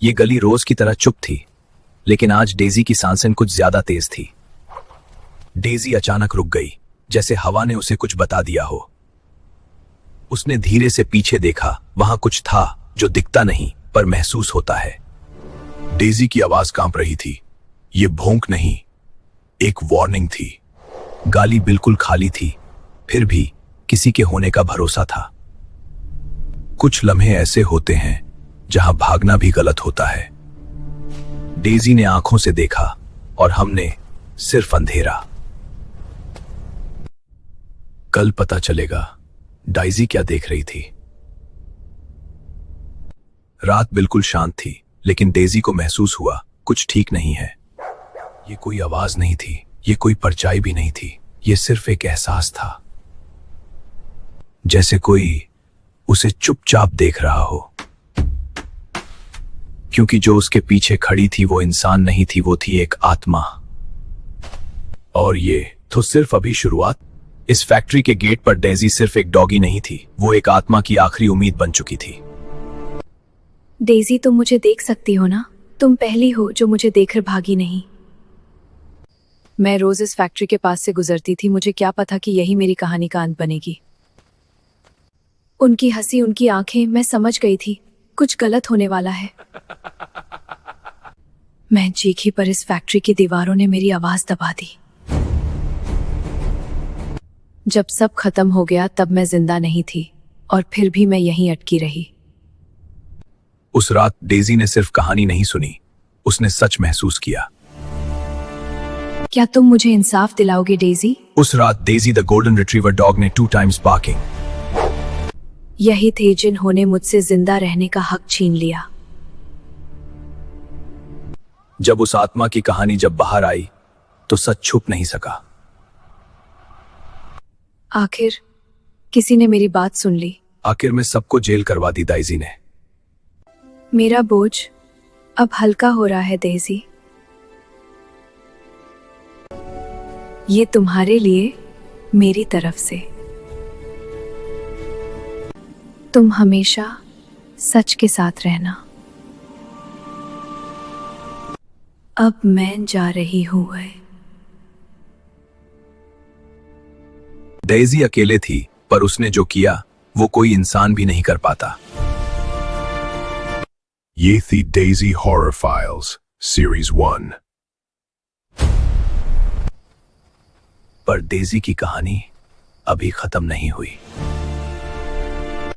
ये गली रोज की तरह चुप थी, लेकिन आज डेजी की सांसें कुछ ज्यादा तेज थी। डेजी अचानक रुक गई, जैसे हवा ने उसे कुछ बता दिया हो। उसने धीरे से पीछे देखा, वहां कुछ था जो दिखता नहीं पर महसूस होता है। डेजी की आवाज कांप रही थी। ये भौंक नहीं, एक वार्निंग थी। गाली बिल्कुल खाली थी, फिर भी किसी के होने का भरोसा था। कुछ लम्हे ऐसे होते हैं जहां भागना भी गलत होता है। डेजी ने आंखों से देखा और हमने सिर्फ अंधेरा। कल पता चलेगा डेजी क्या देख रही थी। रात बिल्कुल शांत थी, लेकिन डेजी को महसूस हुआ कुछ ठीक नहीं है। ये कोई आवाज नहीं थी, ये कोई परछाई भी नहीं थी, ये सिर्फ एक एहसास था, जैसे कोई उसे चुपचाप देख रहा हो। क्योंकि जो उसके पीछे खड़ी थी वो इंसान नहीं थी, वो थी एक आत्मा। और ये तो सिर्फ अभी शुरुआत। इस फैक्ट्री के गेट पर डेजी सिर्फ एक डॉगी नहीं थी, वो एक आत्मा की आखिरी उम्मीद बन चुकी थी। डेजी, तुम मुझे देख सकती हो ना? तुम पहली हो जो मुझे देखकर भागी नहीं। मैं रोज इस फैक्ट्री के पास से गुजरती थी, मुझे क्या पता कि यही मेरी कहानी का अंत बनेगी। उनकी हंसी, उनकी आंखें, मैं समझ गई थी कुछ गलत होने वाला है। मैं चीखी पर इस फैक्ट्री की दीवारों ने मेरी आवाज दबा दी। जब सब खत्म हो गया तब मैं जिंदा नहीं थी, और फिर भी मैं यहीं अटकी रही। उस रात डेजी ने सिर्फ कहानी नहीं सुनी, उसने सच महसूस किया। क्या तुम मुझे इंसाफ दिलाओगे डेजी? उस रात Daisy the golden retriever dog ने 2 टाइम्स बार्किंग। यही थे जिन्होंने मुझसे जिंदा रहने का हक छीन लिया। जब उस आत्मा की कहानी जब बाहर आई तो सच छुप नहीं सका। आखिर किसी ने मेरी बात सुन ली। आखिर में सबको जेल करवा दी डेजी ने। मेरा बोझ अब हल्का हो रहा है डेजी। ये तुम्हारे लिए मेरी तरफ से। तुम हमेशा सच के साथ रहना। अब मैं जा रही हूं। डेजी अकेले थी, पर उसने जो किया वो कोई इंसान भी नहीं कर पाता। ये थी डेजी हॉरर फाइल्स सीरीज 1। पर डेजी की कहानी अभी खत्म नहीं हुई।